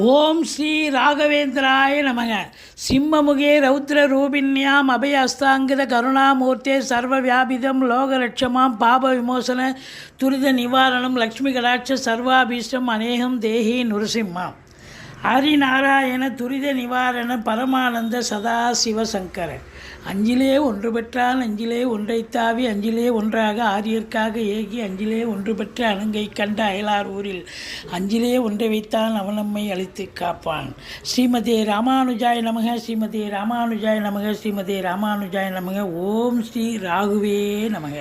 ஓம் ஸ்ரீ ராகவேந்திராய நமக. சிம்மமுகே ரௌத்ர ரூபிண்யாம் அபயஸ்தாங்கித கருணாமூர்த்தே சர்வ வியாபிதம் லோகலட்சமாம் பாப விமோசன துரித நிவாரணம் லக்ஷ்மி கடாட்ச சர்வாபீஷ்டம் அநேகம் தேஹி நுரசிம்மாம் ஹரிநாராயண துரித நிவாரண பரமானந்த சதா சிவசங்கர. அஞ்சிலே ஒன்று பெற்றால் அஞ்சிலே ஒன்றைத்தாவி அஞ்சிலே ஒன்றாக ஆரியர்க்காக ஏகி அஞ்சிலே ஒன்று பெற்ற அணங்கை கண்ட அயலார் ஊரில் அஞ்சிலே ஒன்றை வைத்தான் அவன் நம்மை அழித்து காப்பான். ஸ்ரீமதே ராமானுஜாய நமக. ஸ்ரீமதே ராமானுஜாய நமக. ஸ்ரீமதே ராமானுஜாய நமக. ஓம் ஸ்ரீ ராகுவே நமக.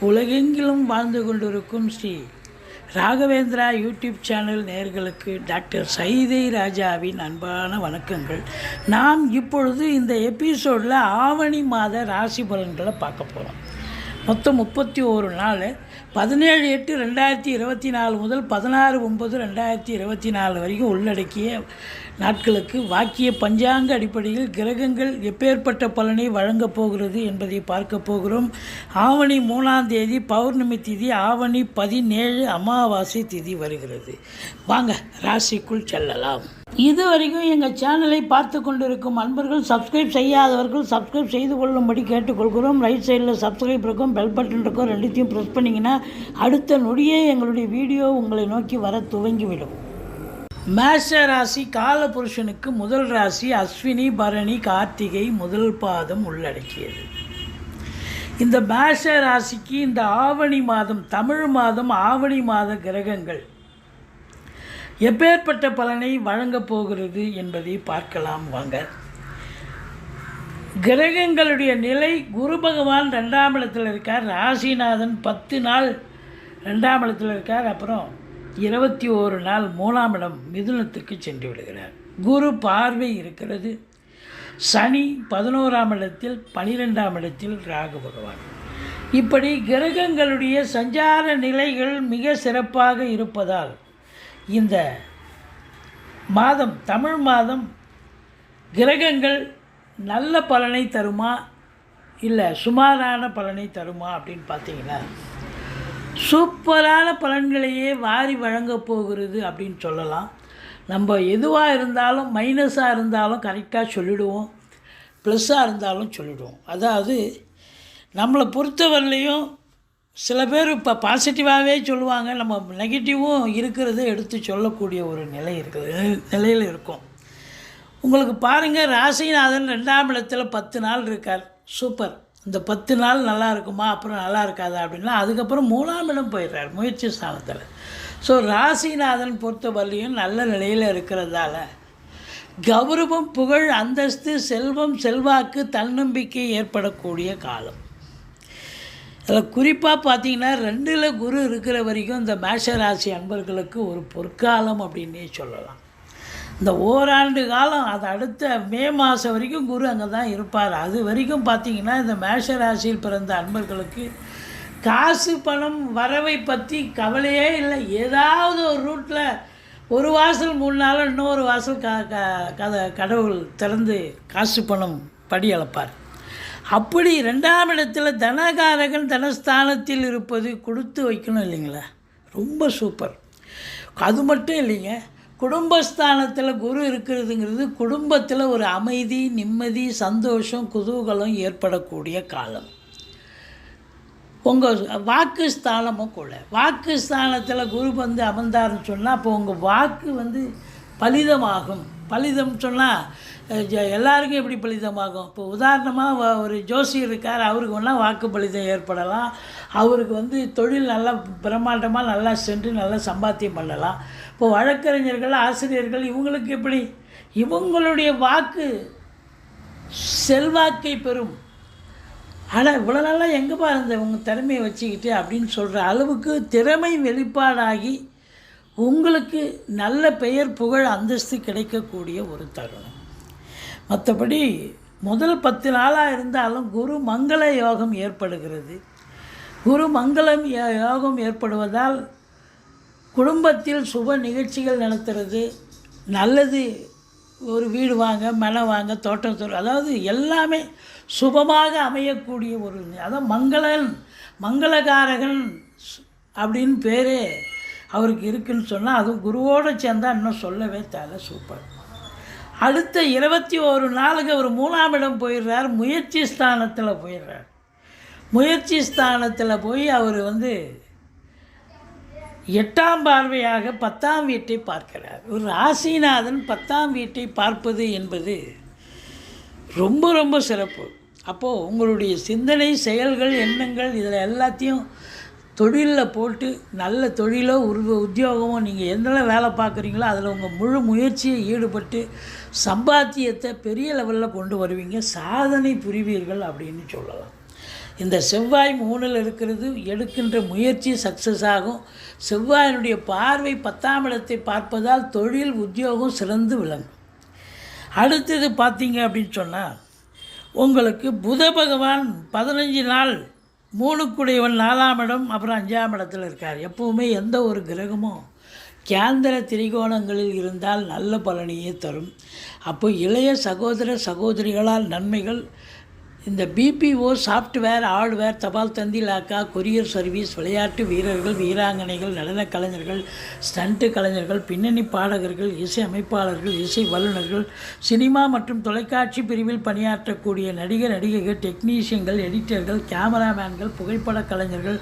உலகெங்கிலும் வாழ்ந்து கொண்டிருக்கும் ஸ்ரீ ராகவேந்திரா யூடியூப் சேனல் நேயர்களுக்கு டாக்டர் சைதை ராஜாவின் அன்பான வணக்கங்கள். நாம் இப்பொழுது இந்த எபிசோடில் ஆவணி மாத ராசி பலன்களை பார்க்க போகிறோம். மொத்தம் 31 நாள், 17/8/2024 முதல் 16/9/2024 வரைக்கும் உள்ளடக்கிய நாட்களுக்கு வாக்கிய பஞ்சாங்க அடிப்படையில் கிரகங்கள் எப்பேற்பட்ட பலனை வழங்கப் போகிறது என்பதை பார்க்க போகிறோம். ஆவணி 3ஆம் தேதி பௌர்ணமி திதி, ஆவணி 17 அமாவாசை திதி வருகிறது. வாங்க ராசிக்குள் செல்லலாம். இதுவரைக்கும் எங்கள் சேனலை பார்த்து கொண்டிருக்கும் அன்பர்கள், சப்ஸ்கிரைப் செய்யாதவர்கள் சப்ஸ்கிரைப் செய்து கொள்ளும்படி கேட்டுக்கொள்கிறோம். ரைட் சைடில் சப்ஸ்கிரைப் இருக்கும், பெல் பட்டன் இருக்கும், ரெண்டுத்தையும் ப்ரெஸ் பண்ணிங்கன்னா அடுத்த நொடியே எங்களுடைய வீடியோ உங்களை நோக்கி வர துவங்கிவிடும். மேஷ ராசி காலபுருஷனுக்கு முதல் ராசி அஸ்வினி பரணி கார்த்திகை முதல் பாதம் உள்ளடக்கியது. இந்த மேஷ ராசிக்கு இந்த ஆவணி மாதம், தமிழ் மாதம் ஆவணி மாத கிரகங்கள் எப்பேற்பட்ட பலனை வழங்கப் போகிறது என்பதை பார்க்கலாம் வாங்க. கிரகங்களுடைய நிலை, குரு பகவான் 2ஆம் இடத்தில் இருக்கார். ராசிநாதன் 10 நாள் 2ஆம் இடத்தில் இருக்கார். அப்புறம் 21 நாள் 3ஆம் இடம் மிதுனத்துக்கு சென்று விடுகிறார். குரு பார்வை இருக்கிறது. சனி 11ஆம் இடத்தில், 12ஆம் இடத்தில் ராகு பகவான். இப்படி கிரகங்களுடைய சஞ்சார நிலைகள் மிக சிறப்பாக இருப்பதால் இந்த மாதம், தமிழ் மாதம் கிரகங்கள் நல்ல பலனை தருமா இல்லை சுமாரான பலனை தருமா அப்படின்னு பார்த்தீங்கன்னா, சூப்பரான பலன்களையே வாரி வழங்கப் போகிறது அப்படின்னு சொல்லலாம். நம்ம எதுவாக இருந்தாலும், மைனஸாக இருந்தாலும் கரெக்டாக சொல்லிவிடுவோம், ப்ளஸ்ஸாக இருந்தாலும் சொல்லிவிடுவோம். அதாவது நம்மளை பொறுத்தவரையிலையும் சில பேர் இப்போ பாசிட்டிவாகவே சொல்லுவாங்க, நம்ம நெகட்டிவும் இருக்கிறத எடுத்து சொல்லக்கூடிய ஒரு நிலையில் இருக்கும். உங்களுக்கு பாருங்கள், ராசிநாதன் 2ஆம் இடத்துல 10 நாள் இருக்கார். சூப்பர். இந்த 10 நாள் நல்லா இருக்குமா, அப்புறம் நல்லா இருக்காதா அப்படின்னா அதுக்கப்புறம் 3ஆம் இடம் போயிடுறார் முயற்சி ஸ்தானத்தில். ஸோ ராசிநாதன் பொறுத்தவரையிலையும் நல்ல நிலையில் இருக்கிறதால கௌரவம், புகழ், அந்தஸ்து, செல்வம், செல்வாக்கு, தன்னம்பிக்கை ஏற்படக்கூடிய காலம். அதில் குறிப்பாக பார்த்தீங்கன்னா 2ல் குரு இருக்கிற வரைக்கும் இந்த மேஷ ராசி அன்பர்களுக்கு ஒரு பொற்காலம் அப்படின்னே சொல்லலாம். இந்த ஓராண்டு காலம், அது அடுத்த மே மாதம் வரைக்கும் குரு அங்கே தான் இருப்பார். அது வரைக்கும் பார்த்திங்கன்னா இந்த மேஷ ராசியில் பிறந்த அன்பர்களுக்கு காசு பணம் வரவை பற்றி கவலையே இல்லை. ஏதாவது ஒரு ரூட்டில் ஒரு வாசல் 3 நாள் இன்னொரு வாசல் கடவுள் திறந்து காசு பணம் படி அளப்பார். அப்படி 2ஆம் இடத்துல தனகாரகன் தனஸ்தானத்தில் இருப்பது கொடுத்து வைக்கணும் இல்லைங்களா, ரொம்ப சூப்பர். அது மட்டும் இல்லைங்க, குடும்பஸ்தானத்தில் குரு இருக்கிறதுங்கிறது குடும்பத்தில் ஒரு அமைதி, நிம்மதி, சந்தோஷம், குதூகலம் ஏற்படக்கூடிய காலம். உங்கள் வாக்கு ஸ்தானமும் கூட, வாக்கு ஸ்தானத்தில் குரு வந்து அமர்ந்தாருன்னு சொன்னால் அப்போ உங்கள் வாக்கு பலிதமாகும். பலிதம் சொன்னால் எல்லாருக்கும் எப்படி பலிதமாகும்? இப்போ உதாரணமாக ஒரு ஜோசியர் இருக்கார், அவருக்கு வேணால் வாக்கு பலிதம் ஏற்படலாம். அவருக்கு தொழில் நல்லா பிரம்மாண்டமாக நல்லா சென்று நல்லா சம்பாத்தியம் பண்ணலாம். இப்போ வழக்கறிஞர்கள், ஆசிரியர்கள், இவங்களுக்கு எப்படி? இவங்களுடைய வாக்கு செல்வாக்கை பெறும். ஆனால் இவ்வளோ நாளாக எங்கேப்பா இருந்த உங்கள் திறமையை வச்சுக்கிட்டு அப்படின்னு சொல்கிற அளவுக்கு திறமை வெளிப்பாடாகி உங்களுக்கு நல்ல பெயர், புகழ், அந்தஸ்து கிடைக்கக்கூடிய ஒரு தருணம். மற்றபடி முதல் 10 நாளாக இருந்தாலும் குரு மங்கள யோகம் ஏற்படுகிறது. குரு மங்களம் யோகம் ஏற்படுவதால் குடும்பத்தில் சுப நிகழ்ச்சிகள் நடத்துறது நல்லது. ஒரு வீடு வாங்க, மனம் வாங்க, தோட்டம், அதாவது எல்லாமே சுபமாக அமையக்கூடிய ஒரு, அதான் மங்களகாரகன் அப்படின்னு பேரே அவருக்கு இருக்குன்னு சொன்னால், அதுவும் குருவோடு சேர்ந்தால் இன்னும் சொல்லவே தேவை. சூப்பர். அடுத்த 21 நாளுக்கு அவர் 3ஆம் இடம் போயிடுறார், முயற்சி ஸ்தானத்தில் போயிடுறார். முயற்சி ஸ்தானத்தில் போய் அவர் 8ஆம் பார்வையாக 10ஆம் வீட்டை பார்க்கிறார். ஒரு ராசிநாதன் 10ஆம் வீட்டை பார்ப்பது என்பது ரொம்ப ரொம்ப சிறப்பு. அப்போது உங்களுடைய சிந்தனை, செயல்கள், எண்ணங்கள் இதில் எல்லாத்தையும் தொழிலில் போட்டு நல்ல தொழிலோ உத்தியோகமோ நீங்கள் எந்த வேலை பார்க்குறீங்களோ அதில் உங்கள் முழு முயற்சியை ஈடுபட்டு சம்பாத்தியத்தை பெரிய லெவலில் கொண்டு வருவீங்க, சாதனை புரிவீர்கள் அப்படின்னு சொல்லலாம். இந்த செவ்வாய் 3ல் இருக்கிறது, எடுக்கின்ற முயற்சி சக்ஸஸ் ஆகும். செவ்வாயினுடைய பார்வை 10ஆம் இடத்தை பார்ப்பதால் தொழில் உத்தியோகம் சிறந்து விளங்கும். அடுத்தது பார்த்தீங்க அப்படின்னு சொன்னால், உங்களுக்கு புத பகவான் 15 நாள் 3க்குடையவன் 4ஆம் இடம், அப்புறம் 5ஆம் இடத்துல இருக்கார். எப்போவுமே எந்த ஒரு கிரகமும் கேந்திர திரிகோணங்களில் இருந்தால் நல்ல பலனையே தரும். அப்போ இளைய சகோதர சகோதரிகளால் நன்மைகள். இந்த பிபிஓ, சாஃப்ட்வேர், ஹார்ட்வேர், தபால் தந்தி, லாக்கா, கொரியர் சர்வீஸ், விளையாட்டு வீரர்கள், வீராங்கனைகள், நடனக் கலைஞர்கள், ஸ்டண்ட்டு கலைஞர்கள், பின்னணி பாடகர்கள், இசை அமைப்பாளர்கள், இசை வல்லுநர்கள், சினிமா மற்றும் தொலைக்காட்சி பிரிவில் பணியாற்றக்கூடிய நடிகர் நடிகைகள், டெக்னீஷியன்கள், எடிட்டர்கள், கேமராமேன்கள், புகைப்பட கலைஞர்கள்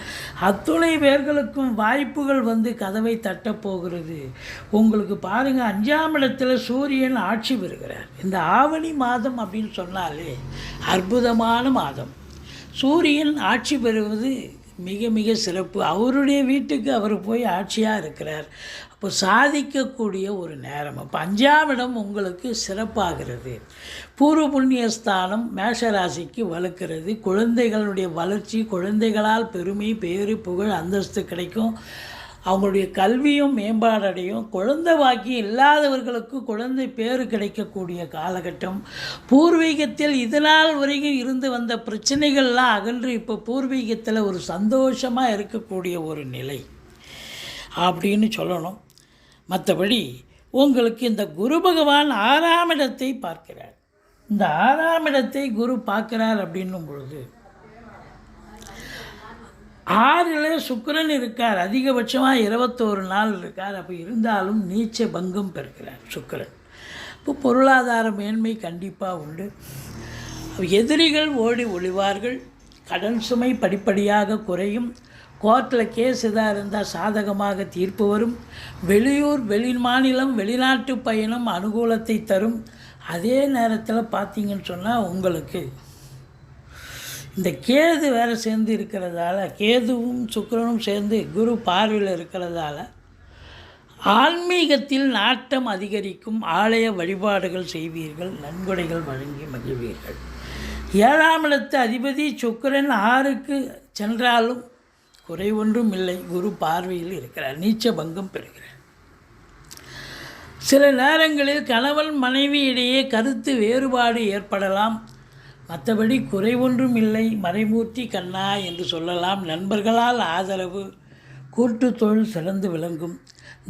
அத்துணை பேர்களுக்கும் வாய்ப்புகள் கதவை தட்டப்போகிறது. உங்களுக்கு பாருங்கள், 5ஆம் இடத்துல சூரியன் ஆட்சி பெறுகிறார். இந்த ஆவணி மாதம் அப்படின்னு சொன்னாலே அற்புதமான மாதம். சூரியன் ஆட்சி பெறுவது மிக மிக சிறப்பு. அவருடைய வீட்டுக்கு அவர் போய் ஆட்சியாக இருக்கிறார். அப்போ சாதிக்கக்கூடிய ஒரு நேரம். அப்போ 5ஆம் இடம் உங்களுக்கு சிறப்பாகிறது. பூர்வ புண்ணியஸ்தானம் மேஷராசிக்கு வலுக்கிறது. குழந்தைகளுடைய வளர்ச்சி, குழந்தைகளால் பெருமை, பேறு, புகழ், அந்தஸ்து கிடைக்கும். அவங்களுடைய கல்வியும் மேம்பாடடையும். குழந்தை பாக்கியம் இல்லாதவர்களுக்கு குழந்தை பேறு கிடைக்கக்கூடிய காலகட்டம். பூர்வீகத்தில் இதனால் வரைக்கும் இருந்து வந்த பிரச்சனைகள்லாம் அகன்று இப்போ பூர்வீகத்தில் ஒரு சந்தோஷமாக இருக்கக்கூடிய ஒரு நிலை அப்படின்னு சொல்லணும். மற்றபடி உங்களுக்கு இந்த குரு பகவான் 6ஆம் இடத்தை பார்க்கிறார். இந்த 6ஆம் இடத்தை குரு பார்க்கிறார் அப்படின்னும் பொழுது 6ல் சுக்கிரன் இருக்கார். அதிகபட்சமாக 21 நாள் இருக்கார். அப்போ இருந்தாலும் நீச்ச பங்கம் பெறுகிறார் சுக்கிரன். இப்போ பொருளாதார மேன்மை கண்டிப்பாக உண்டு. எதிரிகள் ஓடி ஒளிவார்கள். கடன் சுமை படிப்படியாக குறையும். கோர்ட்டில் கேஸ் எதாக இருந்தால் சாதகமாக தீர்ப்பு வரும். வெளியூர், வெளிமாநிலம், வெளிநாட்டு பயணம் அனுகூலத்தை தரும். அதே நேரத்தில் பார்த்தீங்கன்னு சொன்னால் உங்களுக்கு இந்த கேது வேறு சேர்ந்து இருக்கிறதால, கேதுவும் சுக்கிரனும் சேர்ந்து குரு பார்வையில் இருக்கிறதால ஆன்மீகத்தில் நாட்டம் அதிகரிக்கும். ஆலய வழிபாடுகள் செய்வீர்கள். நன்கொடைகள் வழங்கி மகிழ்வீர்கள். 7ஆம் இடத்து அதிபதி சுக்கிரன் 6க்கு சென்றாலும் குறை ஒன்றும் இல்லை. குரு பார்வையில் இருக்கிறார். நீச்ச பங்கம் பெறுகிறார். சில நேரங்களில் கணவன் மனைவி இடையே கருத்து வேறுபாடு ஏற்படலாம். மற்றபடி குறை ஒன்றும் இல்லை. மறைமூர்த்தி கண்ணா என்று சொல்லலாம். நண்பர்களால் ஆதரவு. கூட்டு தொழில் சிறந்து விளங்கும்.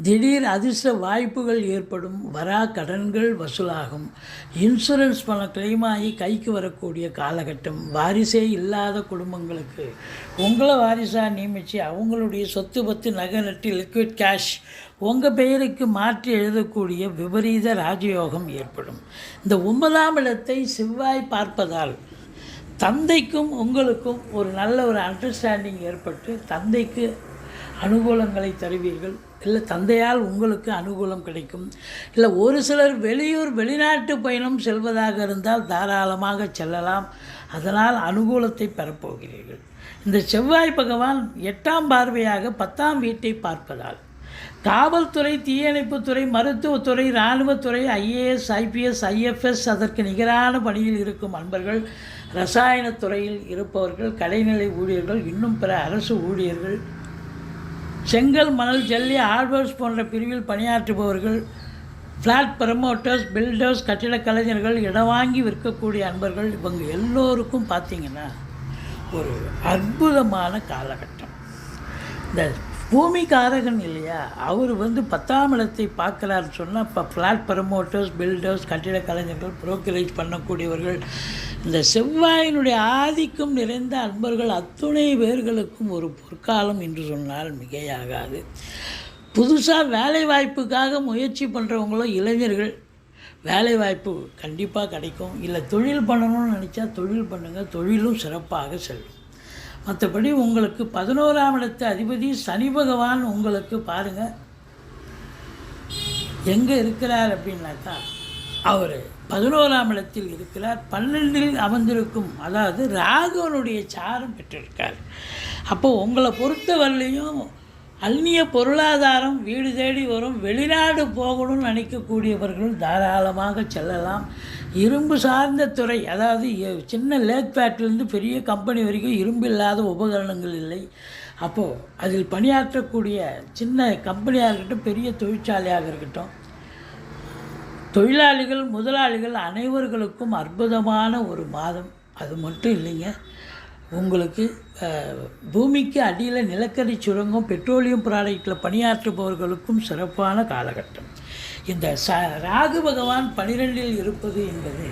திடீர் அதிர்ஷ்ட வாய்ப்புகள் ஏற்படும். வரா கடன்கள் வசூலாகும். இன்சூரன்ஸ் பணம் கிளைம் ஆகி கைக்கு வரக்கூடிய காலகட்டம். வாரிசே இல்லாத குடும்பங்களுக்கு உங்களை வாரிசாக நியமித்து அவங்களுடைய சொத்து பத்து நகை நட்டு லிக்விட் கேஷ் உங்கள் பெயருக்கு மாற்றி எழுதக்கூடிய விபரீத ராஜயோகம் ஏற்படும். இந்த 9ஆம் இடத்தை செவ்வாய் பார்ப்பதால் தந்தைக்கும் உங்களுக்கும் ஒரு நல்ல ஒரு அண்டர்ஸ்டாண்டிங் ஏற்பட்டு தந்தைக்கு அனுகூலங்களை தருவீர்கள். இல்லை தந்தையால் உங்களுக்கு அனுகூலம் கிடைக்கும். இல்லை ஒரு சிலர் வெளியூர், வெளிநாட்டு பயணம் செல்வதாக இருந்தால் தாராளமாக செல்லலாம். அதனால் அனுகூலத்தை பெறப்போகிறீர்கள். இந்த செவ்வாய் பகவான் 8ஆம் பார்வையாக 10ஆம் வீட்டை பார்ப்பதால் காவல்துறை, தீயணைப்புத்துறை, மருத்துவத்துறை, இராணுவத்துறை, ஐஏஎஸ், ஐபிஎஸ், ஐஎஃப்எஸ், அதற்கு நிகரான பணியில் இருக்கும் அன்பர்கள், ரசாயனத் துறையில் இருப்பவர்கள், கடைநிலை ஊழியர்கள், இன்னும் பிற அரசு ஊழியர்கள், செங்கல், மணல், ஜல்லி, ஹார்ட்வேர்ஸ் போன்ற பிரிவில் பணியாற்றுபவர்கள், ஃப்ளாட் ப்ரமோட்டர்ஸ், பில்டர்ஸ், கட்டிடக் கலைஞர்கள், இடம் வாங்கி விற்கக்கூடிய அன்பர்கள், இவங்க எல்லோருக்கும் பார்த்திங்கன்னா ஒரு அற்புதமான காலகட்டம். இந்த பூமிக்காரகன் இல்லையா, அவர் 10ஆம் இடத்தை பார்க்குறாருன்னு சொன்னால் இப்போ ஃப்ளாட் ப்ரமோட்டர்ஸ், பில்டர்ஸ், கட்டிடக் கலைஞர்கள், புரோக்கரேஜ் பண்ணக்கூடியவர்கள், இந்த செவ்வாயினுடைய ஆதிக்கம் நிறைந்த அன்பர்கள் அத்துணை பேர்களுக்கும் ஒரு பொற்காலம் என்று சொன்னால் மிகையாகாது. புதுசாக வேலைவாய்ப்புக்காக முயற்சி பண்ணுறவங்களும் இளைஞர்கள் வேலைவாய்ப்பு கண்டிப்பாக கிடைக்கும். இல்லை தொழில் பண்ணணும்னு நினச்சா தொழில் பண்ணுங்கள், தொழிலும் சிறப்பாக செல்லும். மற்றபடி உங்களுக்கு 11ஆம் இடத்து அதிபதி சனி பகவான் உங்களுக்கு பாருங்கள் எங்கே இருக்கிறார் அப்படின்னாக்கா, அவர் 11ஆம் இடத்தில் இருக்கிறார். 12இல் அமர்ந்திருக்கும், அதாவது ராகுவனுடைய சாரம் பெற்றிருக்கார். அப்போது உங்களை பொறுத்தவரையிலையும் அந்நிய பொருளாதாரம் வீடு தேடி வரும். வெளிநாடு போகணும்னு நினைக்கக்கூடியவர்கள் தாராளமாக செல்லலாம். இரும்பு சார்ந்த துறை, அதாவது சின்ன லேத் ஃபேக்ட்ரிலேருந்து பெரிய கம்பெனி வரைக்கும் இரும்பு இல்லாத உபகரணங்கள் இல்லை. அப்போது அதில் பணியாற்றக்கூடிய சின்ன கம்பெனியாக இருக்கட்டும், பெரிய தொழிற்சாலையாக இருக்கட்டும், தொழிலாளிகள் முதலாளிகள் அனைவர்களுக்கும் அற்புதமான ஒரு மாதம். அது மட்டும் இல்லைங்க, உங்களுக்கு பூமிக்கு அடியில் நிலக்கரி சுரங்கம் பெட்ரோலியம் ப்ராடக்டில் பணியாற்றுபவர்களுக்கும் சிறப்பான காலகட்டம். இந்த ராகு பகவான் 12இல் இருப்பது என்பது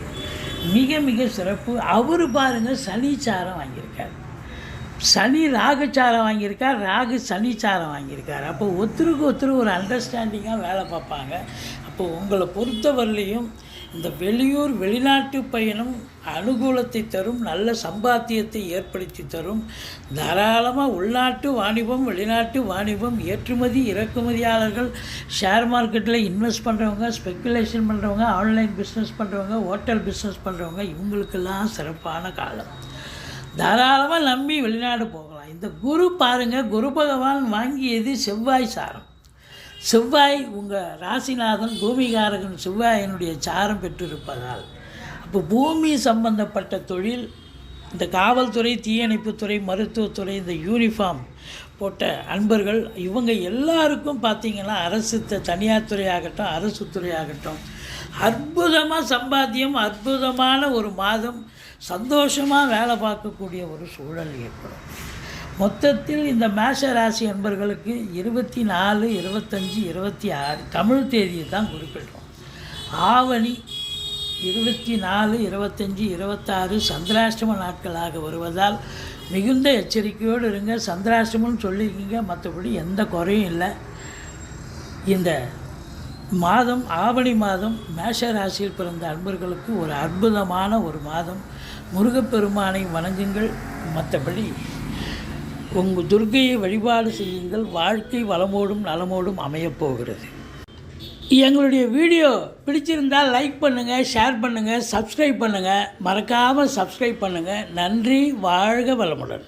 மிக மிக சிறப்பு. அவர் பாருங்கள் சனிச்சாரம் வாங்கியிருக்கார், சனி ராகுச்சாரம் வாங்கியிருக்கார், ராகு சனிச்சாரம் வாங்கியிருக்கார். அப்போ ஒருத்தருக்கு ஒருத்தர் ஒரு அண்டர்ஸ்டாண்டிங்காக வேலை பார்ப்பாங்க. அப்போது உங்களை பொறுத்தவரையிலையும் இந்த வெளியூர் வெளிநாட்டு பயணம் அனுகூலத்தை தரும், நல்ல சம்பாத்தியத்தை ஏற்படுத்தி தரும். தாராளமாக உள்நாட்டு வாணிபம், வெளிநாட்டு வாணிபம், ஏற்றுமதி இறக்குமதியாளர்கள், ஷேர் மார்க்கெட்டில் இன்வெஸ்ட் பண்ணுறவங்க, ஸ்பெக்குலேஷன் பண்ணுறவங்க, ஆன்லைன் பிஸ்னஸ் பண்ணுறவங்க, ஹோட்டல் பிஸ்னஸ் பண்ணுறவங்க, இவங்களுக்கெல்லாம் சிறப்பான காலம். தாராளமாக நம்பி வெளிநாடு போகலாம். இந்த குரு பாருங்கள், குரு பகவான் வாங்கியது செவ்வாய் சாரம். செவ்வாய் உங்கள் ராசிநாதன் பூமிகாரகன் செவ்வாயினுடைய சாரம் பெற்றிருப்பதால், அப்போ பூமி சம்பந்தப்பட்ட தொழில், இந்த காவல்துறை, தீயணைப்புத்துறை, மருத்துவத்துறை, இந்த யூனிஃபார்ம் போட்ட அன்பர்கள், இவங்க எல்லாருக்கும் பார்த்திங்கன்னா அரசு தனியார் துறையாகட்டும், அரசு துறையாகட்டும், அற்புதமாக சம்பாத்தியம், அற்புதமான ஒரு மாதம், சந்தோஷமாக வேலை பார்க்கக்கூடிய ஒரு சூழல் ஏற்படும். மொத்தத்தில் இந்த மேஷ ராசி அன்பர்களுக்கு 24, 25, 26 தமிழ் தேதியை தான் குறிப்பிடுறோம். ஆவணி 24, 25, 26 சந்திராஷ்டம நாட்களாக வருவதால் மிகுந்த எச்சரிக்கையோடு இருங்க. சந்திராஷ்டமம்னு சொல்லிக்கிங்க, மற்றபடி எந்த குறையும் இல்லை. இந்த மாதம் ஆவணி மாதம் மேஷ ராசியில் பிறந்த அன்பர்களுக்கு ஒரு அற்புதமான ஒரு மாதம். முருகப்பெருமானை வணங்குங்கள், மற்றபடி உங்கள் துர்க்கையை வழிபாடு செய்யுங்கள். வாழ்க்கை வளமோடும் நலமோடும் அமையப்போகிறது. எங்களுடைய வீடியோ பிடிச்சிருந்தால் லைக் பண்ணுங்கள், ஷேர் பண்ணுங்கள், சப்ஸ்கிரைப் பண்ணுங்கள். மறக்காமல் சப்ஸ்கிரைப் பண்ணுங்கள். நன்றி. வாழ்க வளமுடன்.